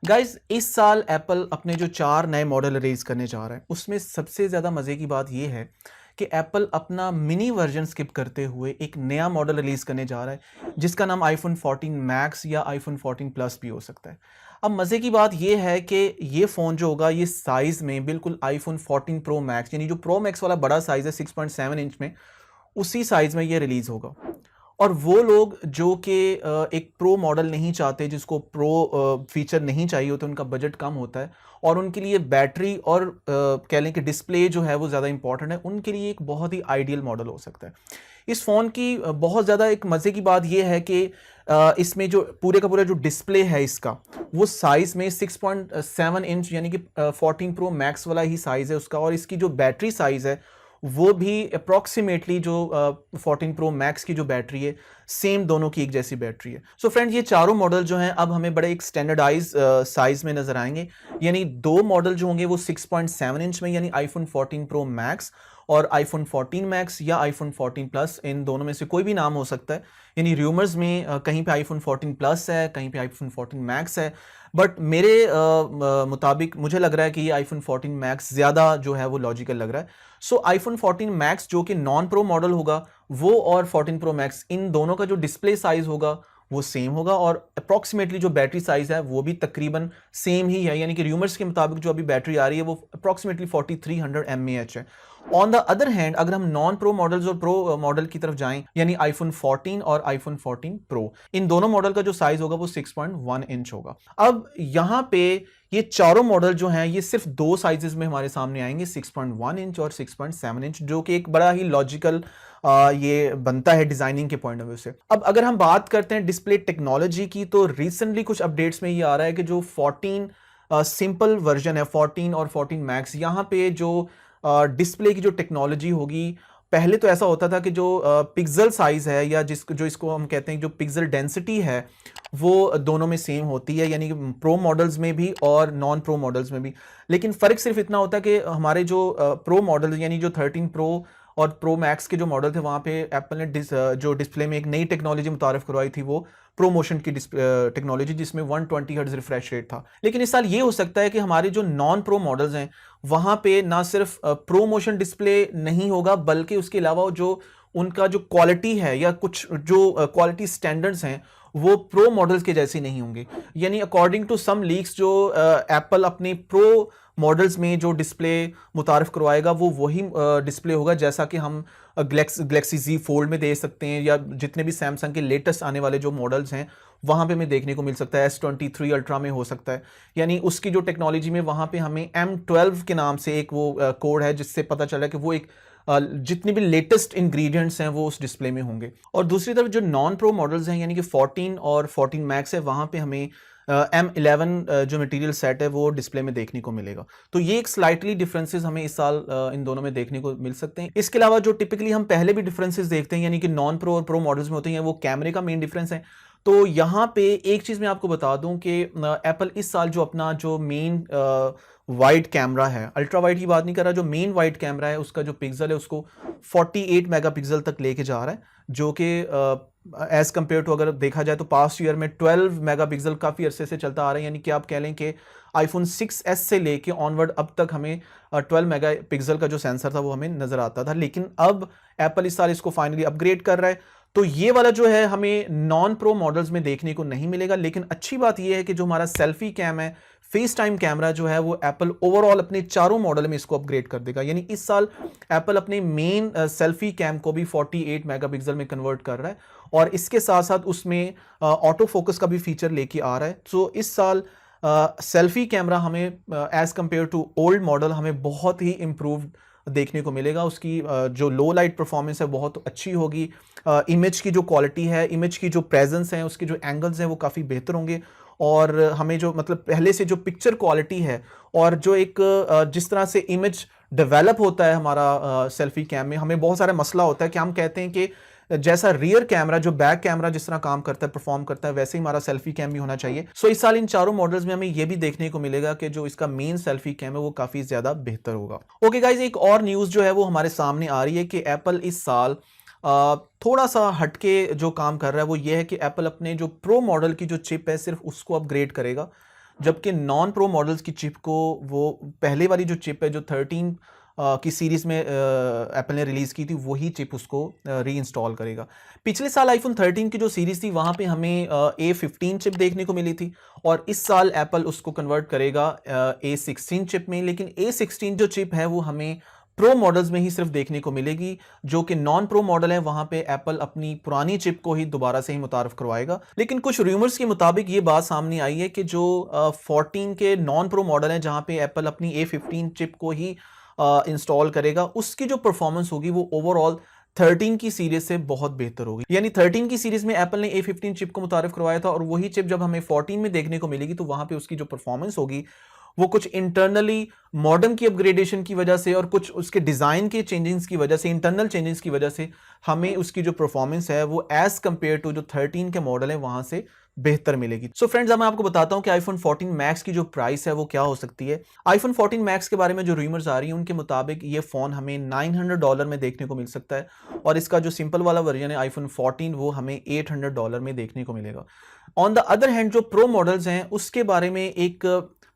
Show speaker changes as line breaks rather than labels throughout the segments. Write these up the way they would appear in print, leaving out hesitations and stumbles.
Guys इस साल Apple अपने जो 4 नए मॉडल रिलीज करने जा रहा है उसमें सबसे ज़्यादा मज़े की बात यह है कि एप्पल अपना मिनी वर्जन स्किप करते हुए एक नया मॉडल रिलीज करने जा रहा है जिसका नाम आईफोन 14 मैक्स या आईफोन 14 प्लस भी हो सकता है। अब मज़े की बात यह है कि ये फ़ोन जो होगा ये साइज़ में बिल्कुल आईफोन 14 प्रो मैक्स यानी जो प्रो मैक्स वाला बड़ा साइज़ है 6.7 इंच में, उसी साइज़ में ये रिलीज़ होगा। और वो लोग जो कि एक प्रो मॉडल नहीं चाहते, जिसको प्रो फीचर नहीं चाहिए होते, उनका बजट कम होता है और उनके लिए बैटरी और कह लें कि डिस्प्ले जो है वो ज़्यादा इंपॉर्टेंट है, उनके लिए एक बहुत ही आइडियल मॉडल हो सकता है। इस फ़ोन की बहुत ज़्यादा एक मज़े की बात यह है कि इसमें जो पूरे का पूरा जो डिस्प्ले है इसका, वो साइज़ में 6.7 इंच यानी कि 14 प्रो मैक्स वाला ही साइज़ है उसका, और इसकी जो बैटरी साइज़ है वो भी अप्रॉक्सीमेटली जो 14 प्रो मैक्स की जो बैटरी है, सेम दोनों की एक जैसी बैटरी है। सो फ्रेंड, ये चारों मॉडल जो हैं अब हमें बड़े एक स्टैंडर्डाइज साइज में नजर आएंगे। यानी दो मॉडल जो होंगे वो 6.7 इंच में, यानी आईफोन 14 प्रो मैक्स और आईफोन 14 मैक्स या आईफोन 14 प्लस, इन दोनों में से कोई भी नाम हो सकता है। यानी र्यूमर्स में कहीं पे आईफोन 14 प्लस है, कहीं पे आईफोन 14 मैक्स है, बट मेरे मुताबिक मुझे लग रहा है कि ये आईफोन 14 मैक्स ज़्यादा जो है वो लॉजिकल लग रहा है। सो आईफोन 14 मैक्स जो कि नॉन प्रो मॉडल होगा, वो और 14 प्रो मैक्स, इन दोनों का जो डिस्प्ले साइज होगा वो सेम होगा और अप्रॉक्सीमेटली जो बैटरी साइज है वो भी तकरीबन सेम ही है। यानी कि र्यूमर्स के मुताबिक जो अभी बैटरी आ रही है वो अप्रॉक्सीमेटली 4300 mAh है। ऑन द अदर हैंड, अगर हम नॉन प्रो मॉडल्स और प्रो मॉडल की तरफ जाएं, यानी आईफोन 14 और आईफोन 14 प्रो, इन दोनों मॉडल का जो साइज होगा वो 6.1 इंच होगा। अब यहां पे ये चारों मॉडल जो हैं ये सिर्फ दो साइजेस में हमारे सामने आएंगे, 6.1 इंच और 6.7 इंच, जो कि एक बड़ा ही लॉजिकल ये बनता है डिजाइनिंग के पॉइंट ऑफ व्यू से। अब अगर हम बात करते हैं डिस्प्ले टेक्नोलॉजी की, तो रिसेंटली कुछ अपडेट्स में ये आ रहा है कि जो 14 सिंपल वर्जन है, 14 और 14 मैक्स, यहाँ पे जो डिस्प्ले की जो टेक्नोलॉजी होगी, पहले तो ऐसा होता था कि जो पिक्सल साइज है या जो इसको हम कहते हैं जो पिक्सल डेंसिटी है, वो दोनों में सेम होती है, यानी कि प्रो मॉडल्स में भी और नॉन प्रो मॉडल्स में भी। लेकिन फ़र्क सिर्फ इतना होता है कि हमारे जो प्रो मॉडल यानी जो 13 प्रो और प्रो मैक्स के जो मॉडल थे, वहाँ पे एप्पल ने जो डिस्प्ले में एक नई टेक्नोलॉजी मुतारफ करवाई थी, वो प्रोमोशन की टेक्नोलॉजी, जिसमें 120 हर्ट्ज रिफ्रेश रेट था। लेकिन इस साल ये हो सकता है कि हमारे जो नॉन प्रो मॉडल्स हैं वहाँ पे ना सिर्फ प्रोमोशन डिस्प्ले नहीं होगा, बल्कि उसके अलावा जो उनका जो क्वालिटी है या कुछ जो क्वालिटी स्टैंडर्ड्स हैं वो प्रो मॉडल्स के जैसे नहीं होंगे। यानी अकॉर्डिंग टू सम लीक्स, जो एप्पल अपने प्रो मॉडल्स में जो डिस्प्ले मुतारफ करवाएगा वो वही डिस्प्ले होगा जैसा कि हम गैलेक्सी Z फोल्ड में दे सकते हैं, या जितने भी सैमसंग के लेटेस्ट आने वाले जो मॉडल्स हैं वहाँ पे हमें देखने को मिल सकता है। S23 अल्ट्रा में हो सकता है। यानी उसकी जो टेक्नोलॉजी में वहाँ पे हमें M12 के नाम से एक वो कोड है, जिससे पता चल रहा है कि वो एक जितने भी लेटेस्ट इंग्रेडिएंट्स हैं वो उस डिस्प्ले में होंगे। और दूसरी तरफ जो नॉन प्रो मॉडल्स हैं यानी कि 14 और 14 मैक्स है, वहाँ पे हमें M11 जो मटेरियल सेट है वो डिस्प्ले में देखने को मिलेगा। तो ये एक स्लाइटली डिफरेंसेस हमें इस साल इन दोनों में देखने को मिल सकते हैं। इसके अलावा जो टिपिकली हम पहले भी डिफरेंसेस देखते हैं यानी कि नॉन प्रो और प्रो मॉडल्स में होते हैं, वो कैमरे का मेन डिफरेंस है। तो यहाँ पे एक चीज़ मैं आपको बता दूं कि एप्पल इस साल जो अपना जो मेन वाइड कैमरा है, अल्ट्रा वाइड की बात नहीं कर रहा, जो मेन वाइड कैमरा है उसका जो पिक्सल है उसको 48 मेगापिक्सल तक लेके जा रहा है, जो कि एज कंपेयर टू अगर देखा जाए तो पास्ट ईयर में 12 मेगापिक्सल काफ़ी अरसे से चलता आ रहा है। यानी कि आप कह लें कि आईफोन 6s से लेके ऑनवर्ड अब तक हमें 12 मेगापिक्सल का जो सेंसर था वो हमें नज़र आता था, लेकिन अब एप्पल इस साल इसको फाइनली अपग्रेड कर रहा है। तो ये वाला जो है हमें नॉन प्रो मॉडल्स में देखने को नहीं मिलेगा। लेकिन अच्छी बात ये है कि जो हमारा सेल्फी कैम है, फेस टाइम कैमरा जो है, वो एप्पल ओवरऑल अपने चारों मॉडल में इसको अपग्रेड कर देगा। यानी इस साल एप्पल अपने मेन सेल्फी कैम को भी 48 मेगापिक्सल में कन्वर्ट कर रहा है, और इसके साथ साथ उसमें ऑटो फोकस का भी फीचर लेके आ रहा है। तो इस साल सेल्फी कैमरा हमें as compare to old model हमें बहुत ही इम्प्रूव्ड देखने को मिलेगा। उसकी जो लो लाइट परफॉर्मेंस है बहुत अच्छी होगी। इमेज की जो क्वालिटी है, इमेज की जो प्रेजेंस है, उसके जो एंगल्स हैं वो काफ़ी बेहतर होंगे, और हमें जो मतलब पहले से जो पिक्चर क्वालिटी है और जो एक जिस तरह से इमेज डेवलप होता है हमारा सेल्फी कैम में, हमें बहुत सारा मसला होता है कि हम कहते हैं कि जैसा रियर कैमरा, जो बैक कैमरा जिस तरह काम करता है, परफॉर्म करता है, वैसे ही हमारा सेल्फी कैम भी होना चाहिए। सो इस साल इन चारों मॉडल्स में हमें यह भी देखने को मिलेगा कि जो इसका मेन सेल्फी कैम है वो काफी ज्यादा बेहतर होगा। ओके गाइज, एक और न्यूज जो है वो हमारे सामने आ रही है कि एप्पल इस साल थोड़ा सा हटके जो काम कर रहा है वो ये है कि एप्पल अपने जो प्रो मॉडल की जो चिप है सिर्फ उसको अपग्रेड करेगा। जबकि नॉन प्रो मॉडल्स की चिप को वो पहले वाली जो चिप है जो 13 की सीरीज में एप्पल ने रिलीज की थी वही चिप उसको री इंस्टॉल करेगा। पिछले साल आईफोन 13 की जो सीरीज थी वहां पे हमें A15 चिप देखने को मिली थी और इस साल एप्पल उसको कन्वर्ट करेगा A16 चिप में, लेकिन A16 जो चिप है वो हमें प्रो मॉडल्स में ही सिर्फ देखने को मिलेगी। जो कि नॉन प्रो मॉडल है वहां पे एप्पल अपनी पुरानी चिप को ही दोबारा से ही मुतारफ करवाएगा। लेकिन कुछ रूमर्स के मुताबिक ये बात सामने आई है कि जो 14 के नॉन प्रो मॉडल है जहां पे एप्पल अपनी A15 चिप को ही इंस्टॉल करेगा, उसकी जो परफॉर्मेंस होगी वो ओवरऑल 13 की सीरीज से बहुत बेहतर होगी। यानी 13 की सीरीज में एप्पल ने A15 चिप को मुतारिफ करवाया था और वही चिप जब हमें 14 में देखने को मिलेगी तो वहां पे उसकी जो परफॉर्मेंस होगी वो कुछ इंटरनली मॉडर्न की अपग्रेडेशन की वजह से और कुछ उसके डिजाइन के चेंजेस की वजह से, इंटरनल चेंजेस की वजह से हमें उसकी जो परफॉर्मेंस है वो एज कंपेयर टू जो 13 के मॉडल है वहां से बेहतर मिलेगी। सो फ्रेंड्स, अब मैं आपको बताता हूं कि आईफोन 14 मैक्स की जो प्राइस है वो क्या हो सकती है। आईफोन 14 मैक्स के बारे में जो रूमर्स आ रही है उनके मुताबिक ये फोन हमें $900 में देखने को मिल सकता है और इसका जो सिंपल वाला वर्जन है आईफोन 14 वो हमें $800 में देखने को मिलेगा। ऑन द अदर हैंड जो प्रो मॉडल्स हैं उसके बारे में एक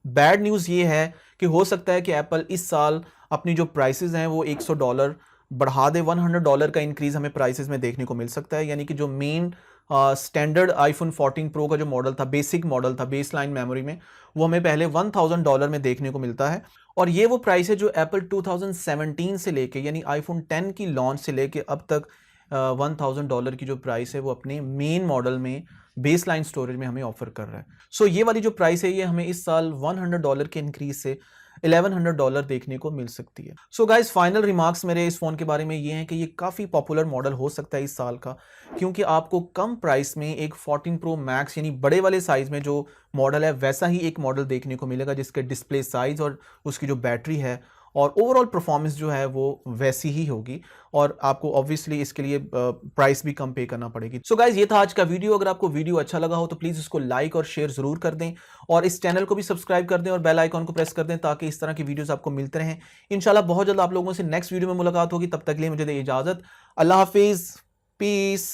बैड न्यूज़ ये है कि हो सकता है कि एप्पल इस साल अपनी जो प्राइसेस हैं वो $100 बढ़ा दे। $100 का इंक्रीज हमें प्राइसेस में देखने को मिल सकता है। यानी कि जो मेन स्टैंडर्ड आईफोन 14 प्रो का जो मॉडल था, बेसिक मॉडल था बेस लाइन मेमोरी में, वो हमें पहले $1000 में देखने को मिलता है और ये वो प्राइस है जो एप्पल 2017 से लेके यानी आईफोन 10 की लॉन्च से लेके अब तक $1000 की जो प्राइस है वो अपने मेन मॉडल में बेस लाइन स्टोरेज में हमें ऑफर कर रहा है। सो ये वाली जो प्राइस है ये हमें इस साल $100 के इंक्रीज से $1100 देखने को मिल सकती है। सो गाइस, फाइनल रिमार्क्स मेरे इस फोन के बारे में ये हैं कि ये काफ़ी पॉपुलर मॉडल हो सकता है इस साल का, क्योंकि आपको कम प्राइस में एक 14 प्रो मैक्स यानी बड़े वाले साइज में जो मॉडल है वैसा ही एक मॉडल देखने को मिलेगा जिसके डिस्प्ले साइज और उसकी जो बैटरी है और ओवरऑल परफॉर्मेंस जो है वो वैसी ही होगी और आपको ऑब्वियसली इसके लिए प्राइस भी कम पे करना पड़ेगी। सो गाइज, ये था आज का वीडियो। अगर आपको वीडियो अच्छा लगा हो तो प्लीज़ इसको लाइक और शेयर ज़रूर कर दें और इस चैनल को भी सब्सक्राइब कर दें और बेल आइकॉन को प्रेस कर दें ताकि इस तरह की वीडियोस आपको मिलते रहें। इंशाल्लाह बहुत जल्द आप लोगों से नेक्स्ट वीडियो में मुलाकात होगी। तब तक के लिए मुझे दे इजाज़त। अल्लाह हाफिज़, पीस।